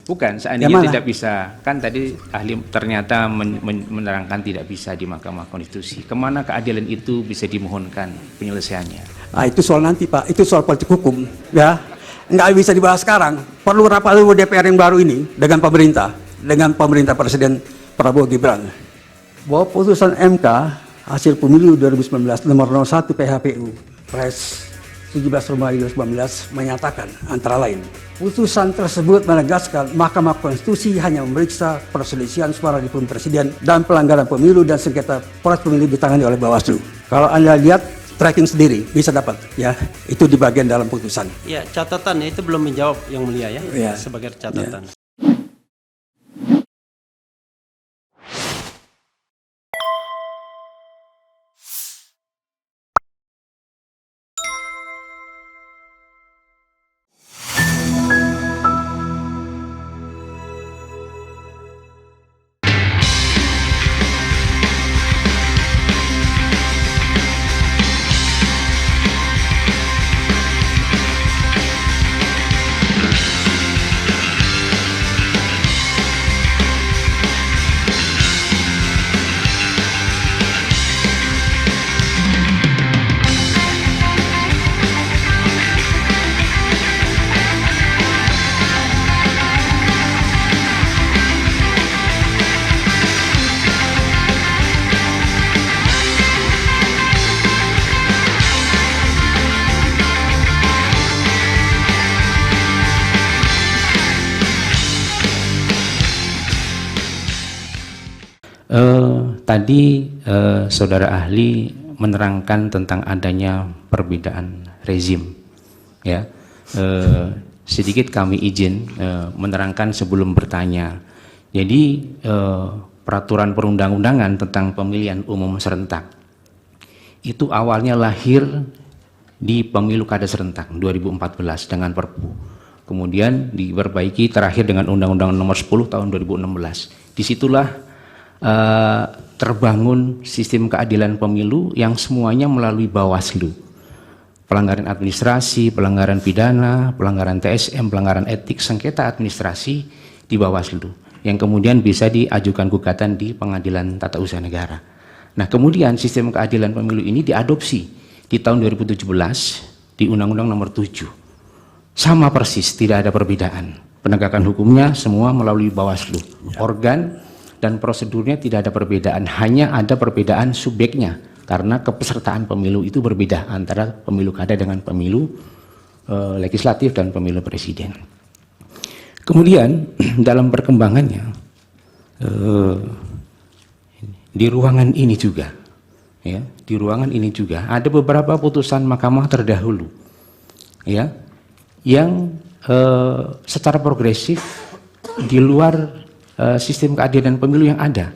Bukan, seandainya tidak bisa, kan tadi ahli ternyata menerangkan tidak bisa di Mahkamah Konstitusi. Kemana keadilan itu bisa dimohonkan penyelesaiannya? Nah, itu soal nanti Pak, itu soal politik hukum, ya. Nggak bisa dibahas sekarang. Perlu rapat dulu DPR yang baru ini dengan pemerintah Presiden Prabowo Gibran. Bahwa putusan MK hasil pemilu 2019 nomor 01 PHPU Pres 17/2019 menyatakan antara lain, putusan tersebut menegaskan Mahkamah Konstitusi hanya memeriksa perselisihan suara di pemilu presiden dan pelanggaran pemilu dan sengketa proses pemilu ditangani oleh Bawaslu. Kalau Anda lihat tracking sendiri bisa dapat, ya, itu di bagian dalam putusan. Ya, catatannya itu belum menjawab yang mulia ya, Ya. sebagai catatan. Ya. Tadi saudara ahli menerangkan tentang adanya perbedaan rezim, ya. Sedikit kami izin menerangkan sebelum bertanya. Jadi peraturan perundang-undangan tentang pemilihan umum serentak itu awalnya lahir di pemilu kada serentak 2014 dengan Perpu. Kemudian diperbaiki terakhir dengan Undang-Undang Nomor 10 Tahun 2016. Disitulah terbangun sistem keadilan pemilu yang semuanya melalui Bawaslu. Pelanggaran administrasi, pelanggaran pidana, pelanggaran TSM, pelanggaran etik, sengketa administrasi di Bawaslu yang kemudian bisa diajukan gugatan di Pengadilan Tata Usaha Negara. Nah, kemudian sistem keadilan pemilu ini diadopsi di tahun 2017 di Undang-Undang Nomor 7. Sama persis, tidak ada perbedaan. Penegakan hukumnya semua melalui Bawaslu. Organ dan prosedurnya tidak ada perbedaan, hanya ada perbedaan subjeknya karena kepesertaan pemilu itu berbeda antara pemilu kada dengan pemilu legislatif dan pemilu presiden. Kemudian dalam perkembangannya di ruangan ini juga, ya, di ruangan ini juga ada beberapa putusan mahkamah terdahulu, ya, yang secara progresif di luar sistem keadilan pemilu yang ada.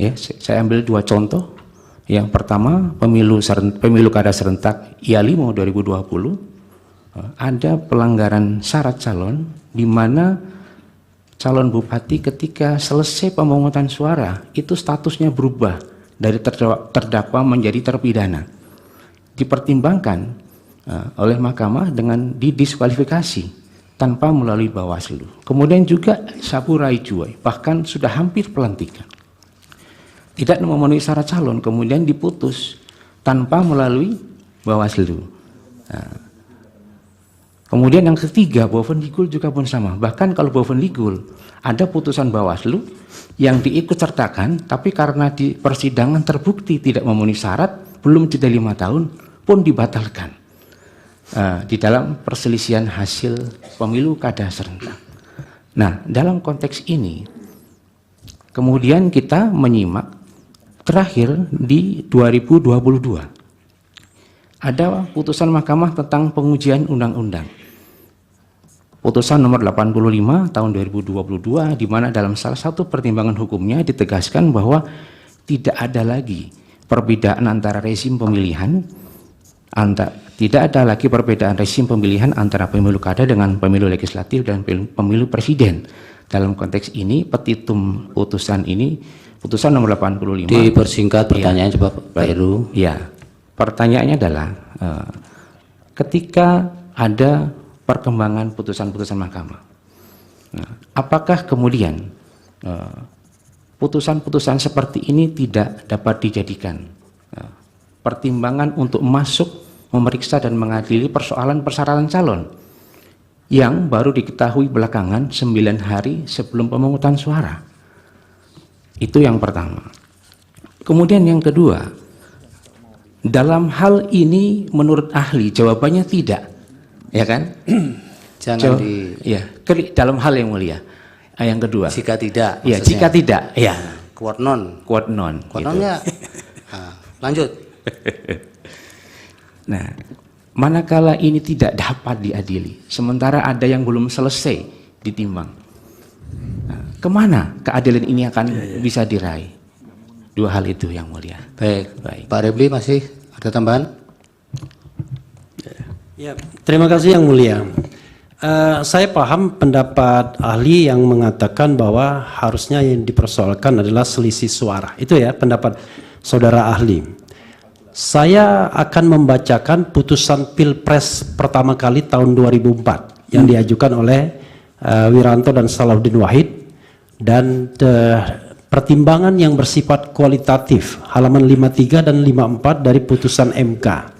Ya, saya ambil dua contoh. Yang pertama, pemilu kada serentak IA5 2020, ada pelanggaran syarat calon di mana calon bupati ketika selesai pemungutan suara itu statusnya berubah dari terdakwa menjadi terpidana. Dipertimbangkan oleh mahkamah dengan didiskualifikasi tanpa melalui Bawaslu. Kemudian juga Saburai Juai, bahkan sudah hampir pelantikan. Tidak memenuhi syarat calon, kemudian diputus tanpa melalui Bawaslu. Nah, kemudian yang ketiga, Bovendigul juga pun sama. Bahkan kalau Bovendigul ada putusan Bawaslu yang diikut sertakan, tapi karena di persidangan terbukti tidak memenuhi syarat, belum jeda 5 tahun pun dibatalkan. Di dalam perselisihan hasil pemilu kada serentak. Nah, dalam konteks ini kemudian kita menyimak terakhir di 2022 ada putusan mahkamah tentang pengujian undang-undang, putusan nomor 85 tahun 2022, di mana dalam salah satu pertimbangan hukumnya ditegaskan bahwa tidak ada lagi perbedaan antara rezim pemilihan tidak ada lagi perbedaan rezim pemilihan antara pemilu kada dengan pemilu legislatif dan pemilu presiden. Dalam konteks ini, petitum putusan ini, putusan nomor 85. Dipersingkat pertanyaan, coba Pak Heru. Ya, pertanyaannya adalah ketika ada perkembangan putusan-putusan mahkamah, Nah, apakah kemudian putusan-putusan seperti ini tidak dapat dijadikan pertimbangan untuk masuk memeriksa dan mengadili persoalan persyaratan calon yang baru diketahui belakangan 9 hari sebelum pemungutan suara? Itu yang pertama. Kemudian yang kedua, dalam hal ini menurut ahli jawabannya tidak, ya kan? Jangan dalam hal yang mulia. Yang kedua, jika tidak. ya, maksudnya. jika tidak, ya, Quote non. quote non. Quote gitu. nonnya. Lanjut. Nah, manakala ini tidak dapat diadili, sementara ada yang belum selesai ditimbang, nah, kemana keadilan ini akan bisa diraih? Dua hal itu yang mulia. Baik. Baik. Pak Refli masih ada tambahan? Ya, terima kasih yang mulia. Saya paham pendapat ahli yang mengatakan bahwa harusnya yang dipersoalkan adalah selisih suara. Itu ya pendapat saudara ahli. Saya akan membacakan putusan Pilpres pertama kali tahun 2004 yang diajukan oleh Wiranto dan Salahuddin Wahid, dan pertimbangan yang bersifat kualitatif halaman 53 dan 54 dari putusan MK.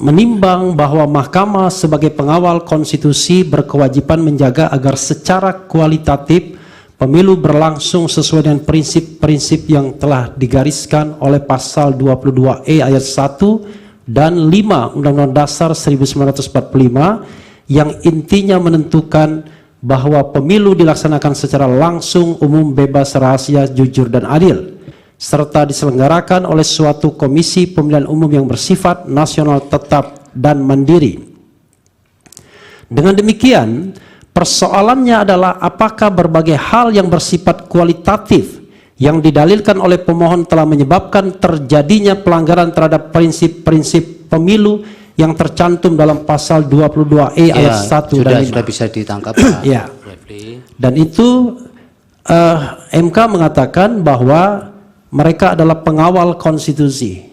Menimbang bahwa Mahkamah sebagai pengawal konstitusi berkewajiban menjaga agar secara kualitatif pemilu berlangsung sesuai dengan prinsip-prinsip yang telah digariskan oleh pasal 22E ayat 1 dan 5 Undang-Undang Dasar 1945 yang intinya menentukan bahwa pemilu dilaksanakan secara langsung, umum, bebas, rahasia, jujur, dan adil, serta diselenggarakan oleh suatu komisi pemilihan umum yang bersifat nasional tetap dan mandiri. Dengan demikian, persoalannya adalah apakah berbagai hal yang bersifat kualitatif yang didalilkan oleh pemohon telah menyebabkan terjadinya pelanggaran terhadap prinsip-prinsip pemilu yang tercantum dalam pasal 22E ayat 1 dan 5. Sudah bisa ditangkap, Pak Ya. Refli. Dan itu MK mengatakan bahwa mereka adalah pengawal konstitusi.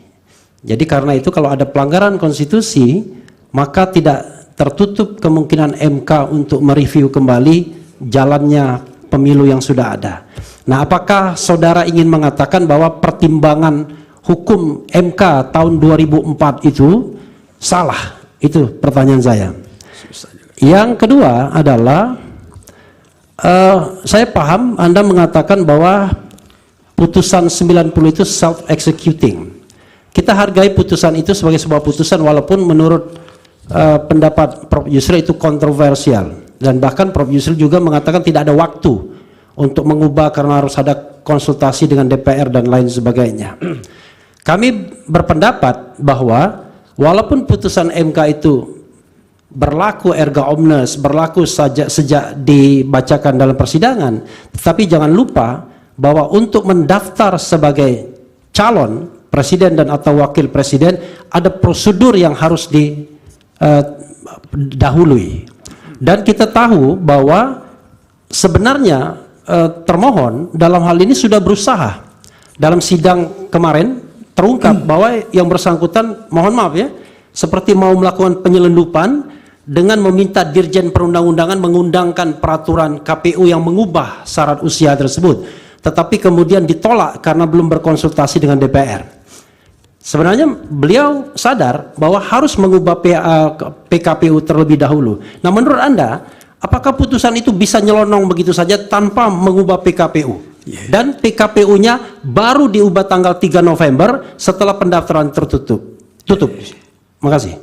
Jadi karena itu kalau ada pelanggaran konstitusi, maka tidak tertutup kemungkinan MK untuk mereview kembali jalannya pemilu yang sudah ada. Nah, apakah saudara ingin mengatakan bahwa pertimbangan hukum MK tahun 2004 itu salah? Itu pertanyaan saya. Yang kedua adalah saya paham Anda mengatakan bahwa putusan 90 itu self-executing. Kita hargai putusan itu sebagai sebuah putusan walaupun menurut pendapat Prof. Yusril itu kontroversial. Dan bahkan Prof. Yusril juga mengatakan tidak ada waktu untuk mengubah karena harus ada konsultasi dengan DPR dan lain sebagainya. Kami berpendapat bahwa walaupun putusan MK itu berlaku erga omnes, berlaku sejak dibacakan dalam persidangan, tetapi jangan lupa bahwa untuk mendaftar sebagai calon presiden dan atau wakil presiden ada prosedur yang harus didahului. Dan kita tahu bahwa sebenarnya termohon dalam hal ini sudah berusaha. Dalam sidang kemarin terungkap bahwa yang bersangkutan, mohon maaf ya, seperti mau melakukan penyelundupan dengan meminta Dirjen Perundang-undangan mengundangkan peraturan KPU yang mengubah syarat usia tersebut. Tetapi kemudian ditolak karena belum berkonsultasi dengan DPR. Sebenarnya beliau sadar bahwa harus mengubah PKPU terlebih dahulu. Nah, menurut Anda, apakah putusan itu bisa nyelonong begitu saja tanpa mengubah PKPU? Dan PKPU-nya baru diubah tanggal 3 November setelah pendaftaran tertutup. Terima kasih.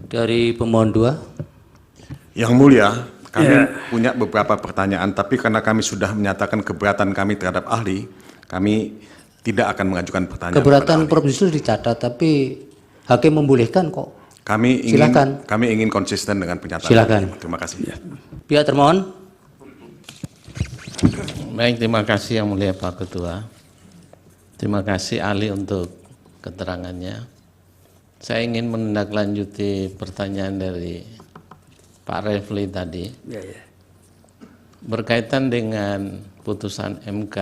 Dari pemohon 2. Yang mulia, kami punya beberapa pertanyaan, tapi karena kami sudah menyatakan keberatan kami terhadap ahli, kami tidak akan mengajukan pertanyaan. Keberatan Prof. Yusril dicatat, tapi hakim membolehkan kok. Silakan. Kami ingin konsisten dengan pernyataan. Silakan. Terima kasih. Pihak termohon. Baik, terima kasih yang mulia Pak Ketua. Terima kasih ahli untuk keterangannya. Saya ingin menindaklanjuti pertanyaan dari Pak Refli tadi. Berkaitan dengan putusan MK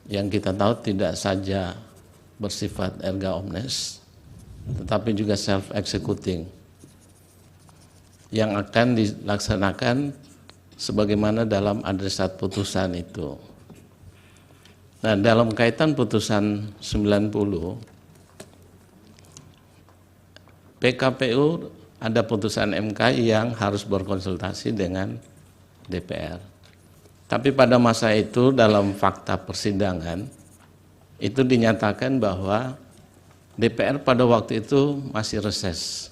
yang kita tahu tidak saja bersifat erga omnes, tetapi juga self-executing. yang akan dilaksanakan sebagaimana dalam adresat putusan itu. Nah, dalam kaitan putusan 90, PKPU ada putusan MK yang harus berkonsultasi dengan DPR. Tapi pada masa itu dalam fakta persidangan itu dinyatakan bahwa DPR pada waktu itu masih reses.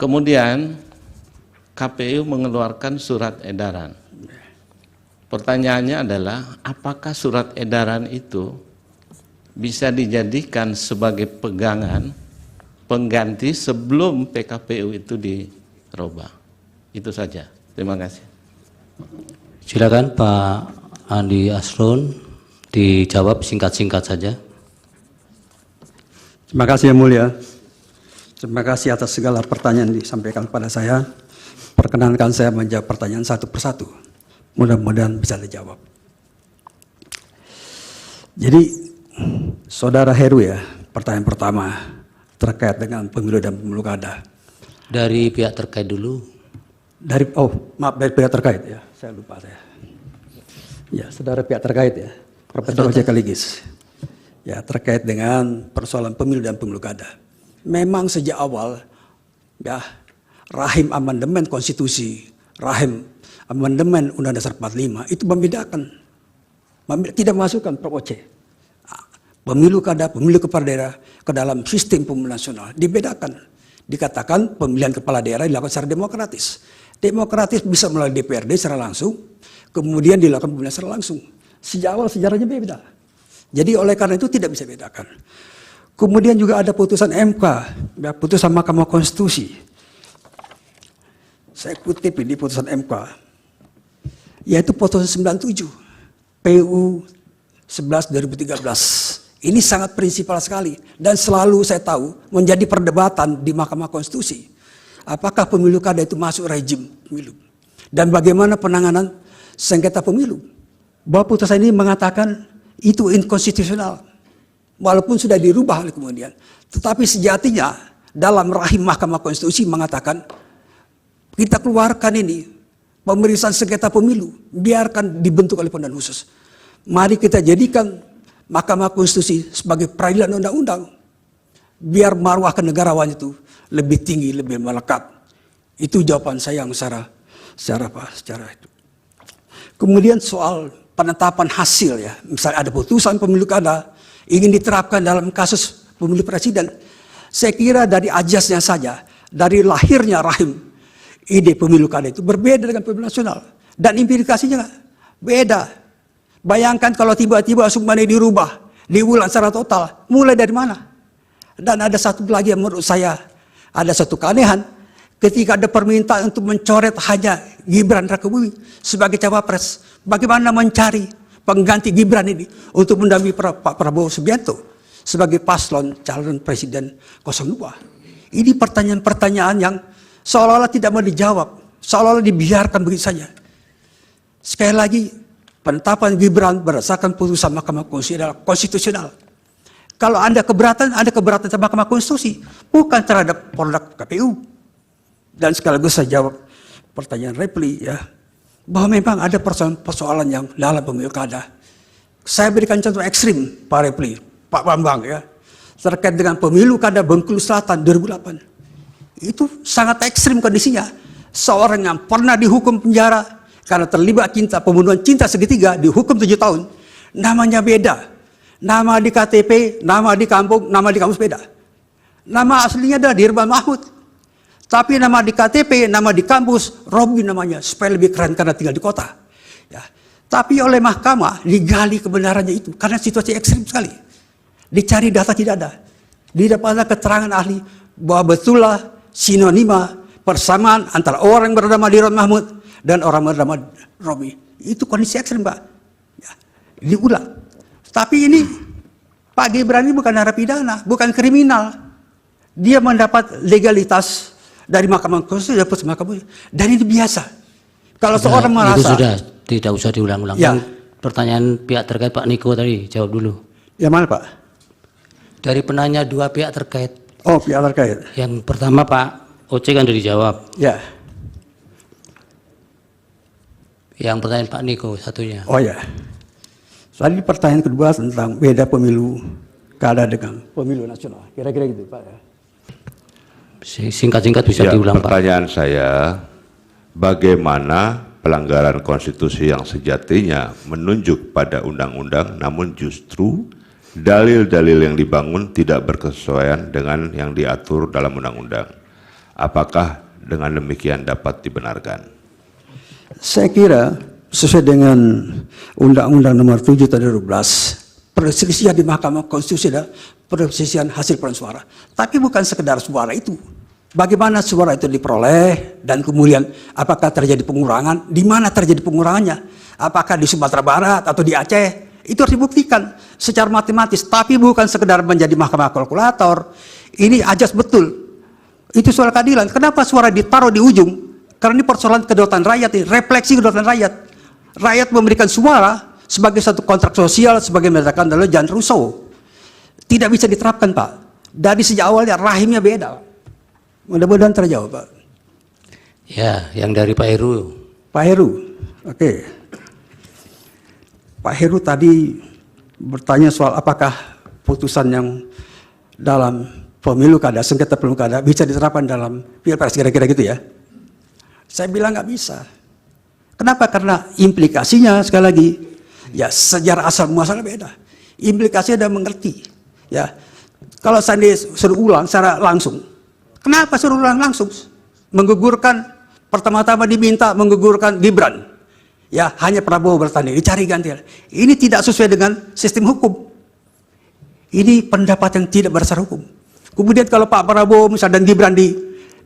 Kemudian KPU mengeluarkan surat edaran. Pertanyaannya adalah apakah surat edaran itu bisa dijadikan sebagai pegangan pengganti sebelum PKPU itu dirubah? Itu saja. Terima kasih. Silakan Pak Andi Asrun dijawab singkat-singkat saja. Terima kasih Yang Mulia. Terima kasih atas segala pertanyaan yang disampaikan kepada saya. Perkenankan saya menjawab pertanyaan satu persatu. Mudah-mudahan bisa dijawab. Jadi, Saudara Heru ya, pertanyaan pertama terkait dengan pemilu dan pemilu kada. Dari pihak terkait dulu. Dari pihak terkait ya, saya lupa saya. Ya, saudara pihak terkait ya, Profesor Ojek Kaligis. Ya, terkait dengan persoalan pemilu dan pemilu kada. Memang sejak awal ya, rahim amandemen konstitusi, rahim amandemen Undang-Undang Dasar 45 itu membedakan, tidak masukkan Prof. Oce. Pemilu kada, pemilu kepala daerah ke dalam sistem pemilu nasional dibedakan. Dikatakan pemilihan kepala daerah dilakukan secara demokratis. Demokratis bisa melalui DPRD secara langsung, kemudian dilakukan pemilihan secara langsung. Sejak awal sejarahnya beda. Jadi oleh karena itu tidak bisa bedakan. Kemudian juga ada putusan MK, ya, putusan Mahkamah Konstitusi. Saya kutip ini putusan MK, yaitu putusan 97, PU 11/2013. Ini sangat prinsipal sekali dan selalu saya tahu menjadi perdebatan di Mahkamah Konstitusi. Apakah pemilu kada itu masuk rejim pemilu? Dan bagaimana penanganan sengketa pemilu? Bahwa putusan ini mengatakan itu inkonstitusional. Walaupun sudah dirubah oleh kemudian. Tetapi sejatinya dalam rahim Mahkamah Konstitusi mengatakan kita keluarkan ini pemeriksaan sengketa pemilu. Biarkan dibentuk oleh pemilihan khusus. Mari kita jadikan Mahkamah Konstitusi sebagai peradilan undang-undang. Biar marwah kenegarawan itu lebih tinggi, lebih melekat. Itu jawaban saya yang secara itu. Kemudian soal penetapan hasil ya. Misalnya ada putusan pemilu kada ingin diterapkan dalam kasus pemilu presiden. Saya kira dari ajasnya saja, dari lahirnya rahim ide pemilu kada itu berbeda dengan pemilu nasional. Dan implikasinya beda. Bayangkan kalau tiba-tiba semuanya dirubah, diulang secara total, mulai dari mana? Dan ada satu lagi yang menurut saya, ada satu keanehan, ketika ada permintaan untuk mencoret hanya Gibran Rakebumi sebagai cawapres, bagaimana mencari pengganti Gibran ini untuk mendampingi Pak Prabowo Subianto sebagai paslon calon presiden 02. Ini pertanyaan-pertanyaan yang seolah-olah tidak mau dijawab, seolah-olah dibiarkan begitu saja. Sekali lagi, penetapan Gibran berdasarkan putusan Mahkamah Konstitusi adalah konstitusional. Kalau Anda keberatan terhadap Mahkamah Konstitusi, bukan terhadap produk KPU. Dan sekaligus saya jawab pertanyaan Repli ya, bahwa memang ada persoalan yang dalam pemilu kada. Saya berikan contoh ekstrim Pak Repli, Pak Bambang ya, terkait dengan pemilu kada Bengkulu Selatan 2008. Itu sangat ekstrim kondisinya. Seorang yang pernah dihukum penjara karena terlibat pembunuhan cinta segitiga dihukum 7 tahun. Namanya beda. Nama di KTP, nama di kampung, nama di kampus beda. Nama aslinya adalah Dirman Mahmud. Tapi nama di KTP, nama di kampus, Robi namanya. Supaya lebih keren karena tinggal di kota. Ya. Tapi oleh mahkamah digali kebenarannya itu. Karena situasi ekstrim sekali. Dicari data tidak ada. Didapatkan keterangan ahli bahwa betullah sinonima persamaan antara orang yang bernama Dirman Mahmud dan orang bernama Robi. Itu kondisi ekstrim Pak. Ya, diulang. Tapi ini Pak Gibran ini bukan narapidana, bukan kriminal. Dia mendapat legalitas dari Mahkamah Konstitusi, dan itu biasa. Kalau seorang merasa itu sudah tidak usah diulang-ulang. Ya. Pertanyaan pihak terkait Pak Niko tadi jawab dulu. Yang mana Pak? Dari penanya dua pihak terkait. Oh, pihak terkait. Yang pertama Pak Oce kan sudah dijawab. Ya. Yang pertanyaan Pak Niko satunya. Oh ya. Soal ini pertanyaan kedua tentang beda pemilu kada dengan pemilu nasional. Kira-kira gitu Pak ya. Singkat-singkat bisa Ya, diulang Pak. pertanyaan saya, bagaimana pelanggaran konstitusi yang sejatinya menunjuk pada undang-undang namun justru dalil-dalil yang dibangun tidak berkesesuaian dengan yang diatur dalam undang-undang? Apakah dengan demikian dapat dibenarkan? Saya kira sesuai dengan Undang-Undang Nomor 7 Tahun 2012, perselisihan di Mahkamah Konstitusi adalah perselisihan hasil perolehan suara. Tapi bukan sekedar suara itu. Bagaimana suara itu diperoleh dan kemudian apakah terjadi pengurangan, di mana terjadi pengurangannya, apakah di Sumatera Barat atau di Aceh, itu harus dibuktikan secara matematis. Tapi bukan sekedar menjadi mahkamah kalkulator. Ini ajas betul. Itu soal keadilan. Kenapa suara ditaruh di ujung? Karena ini persoalan kedaulatan rakyat, ini refleksi kedaulatan rakyat. Rakyat memberikan suara sebagai satu kontrak sosial, sebagai mengatakan adalah Jean Rousseau. Tidak bisa diterapkan Pak. Dari sejak awalnya rahimnya beda. Mudah-mudahan terjawab Pak. Ya, yang dari Pak Heru. Pak Heru, oke. Pak Heru tadi bertanya soal apakah putusan yang dalam pemilu kada, sengketa pemilu kada bisa diterapkan dalam pilpres, kira-kira gitu ya. Saya bilang nggak bisa. Kenapa? Karena implikasinya sekali lagi, ya sejarah asal muasalnya beda. Implikasinya udah mengerti. Ya, kalau saya suruh ulang secara langsung, kenapa suruh ulang langsung? Menggugurkan, pertama-tama diminta menggugurkan Gibran. Ya, hanya Prabowo bertanding, dicari ganti. Ini tidak sesuai dengan sistem hukum. Ini pendapat yang tidak berdasar hukum. Kemudian kalau Pak Prabowo misalnya dan Gibran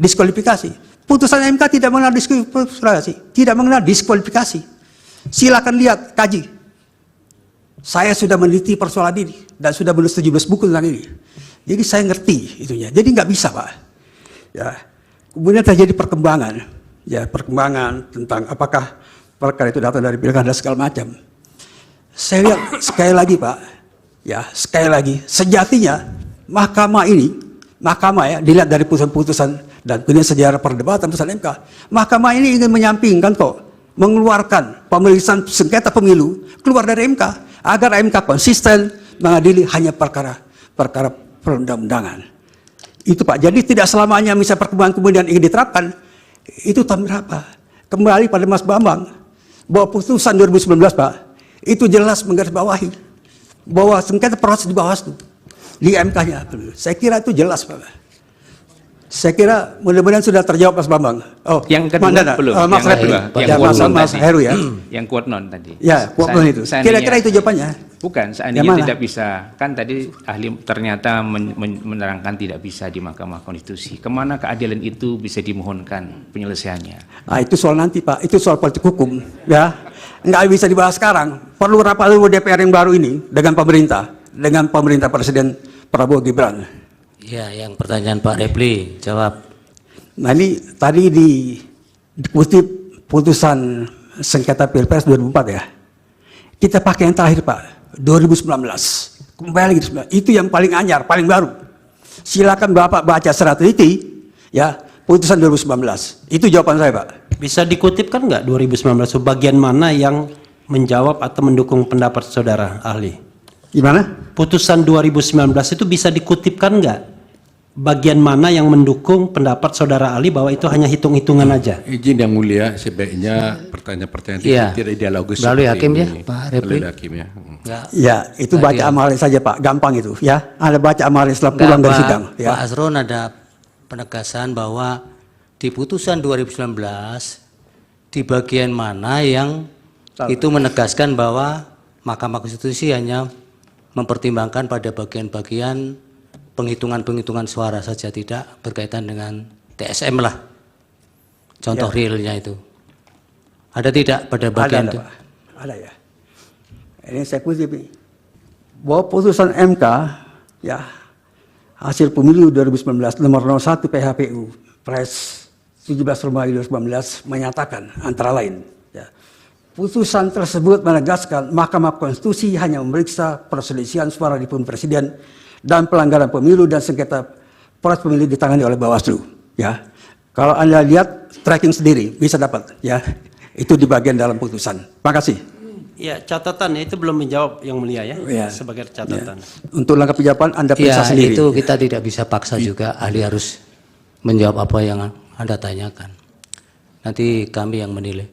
diskualifikasi, putusan MK tidak mengenal diskualifikasi, tidak mengenal diskualifikasi. Silakan lihat, kaji. Saya sudah meneliti persoalan ini dan sudah menulis 17 buku tentang ini. Jadi saya ngerti itunya. Jadi nggak bisa Pak. Ya. Kemudian terjadi perkembangan, ya perkembangan tentang apakah perkara itu datang dari pilkada segala macam. Saya lihat sekali lagi Pak, ya sekali lagi sejatinya mahkamah ini, mahkamah ya dilihat dari putusan-putusan dan kemudian sejarah perdebatan putusan MK, mahkamah ini ingin menyampingkan kok, mengeluarkan pemeriksaan sengketa pemilu keluar dari MK agar MK konsisten mengadili hanya perkara perundang-undangan. Itu Pak. Jadi tidak selamanya misalnya perkembangan kemudian ingin diterapkan itu tamir apa? Kembali pada Mas Bambang bahwa putusan 2019 Pak itu jelas menggarisbawahi bahwa sengketa proses di Bawaslu di MK-nya. Saya kira itu jelas Pak. Saya kira mudah-mudahan sudah terjawab Mas Bambang. Oh, yang kedua belum. Mas yang Refli, yang Mas Heru ya. Yang quote non tadi. Ya, quote non itu. Kira-kira itu jawabannya. Bukan, seandainya tidak bisa. Kan tadi ahli ternyata menerangkan tidak bisa di Mahkamah Konstitusi. Kemana keadilan itu bisa dimohonkan penyelesaiannya? Nah, itu soal nanti Pak. Itu soal politik hukum. Ya, nggak bisa dibahas sekarang. Perlu rapat dulu DPR yang baru ini dengan pemerintah Presiden Prabowo Gibran. Ya, yang pertanyaan Pak Refli, jawab. Nah ini tadi dikutip putusan sengketa Pilpres 2004 ya. Kita pakai yang terakhir Pak, 2019. Kembali lagi, itu yang paling anyar, paling baru. Silakan Bapak baca secara teliti, ya putusan 2019. Itu jawaban saya Pak. Bisa dikutipkan nggak 2019 bagian mana yang menjawab atau mendukung pendapat saudara ahli? Gimana? Putusan 2019 itu bisa dikutipkan nggak? Bagian mana yang mendukung pendapat saudara ahli bahwa itu hanya hitung-hitungan aja? Izin yang mulia, sebaiknya pertanyaan-pertanyaan Iya. tidak dialogis. Melalui seperti hakim ya, ini. Pak Refli. Melalui hakim ya. Ya, itu baca amalis saja Pak, gampang itu ya. Ada baca amalis setelah pulang dari sidang. Ya. Pak Asron ada penegasan bahwa di putusan 2019 di bagian mana yang itu menegaskan bahwa Mahkamah Konstitusi hanya mempertimbangkan pada bagian-bagian penghitungan suara saja, tidak berkaitan dengan TSM lah. Contoh realnya itu. Ada tidak pada bagian itu? Ada ya. Ini saya kutip ini. Bahwa putusan MK ya hasil pemilu 2019 nomor 01 PHPU Pres 17 Romawi 2019 menyatakan antara lain ya, putusan tersebut menegaskan Mahkamah Konstitusi hanya memeriksa perselisihan suara di pemilu presiden dan pelanggaran pemilu dan sengketa proses pemilu ditangani oleh Bawaslu. Ya, Kalau Anda lihat tracking sendiri bisa dapat ya. Itu di bagian dalam putusan. Terima kasih. Ya, catatan itu belum menjawab yang mulia ya, Ya. sebagai catatan. Untuk langkah jawaban Anda periksa Ya, sendiri. itu kita tidak bisa paksa juga, ahli harus menjawab apa yang Anda tanyakan. Nanti kami yang menilai.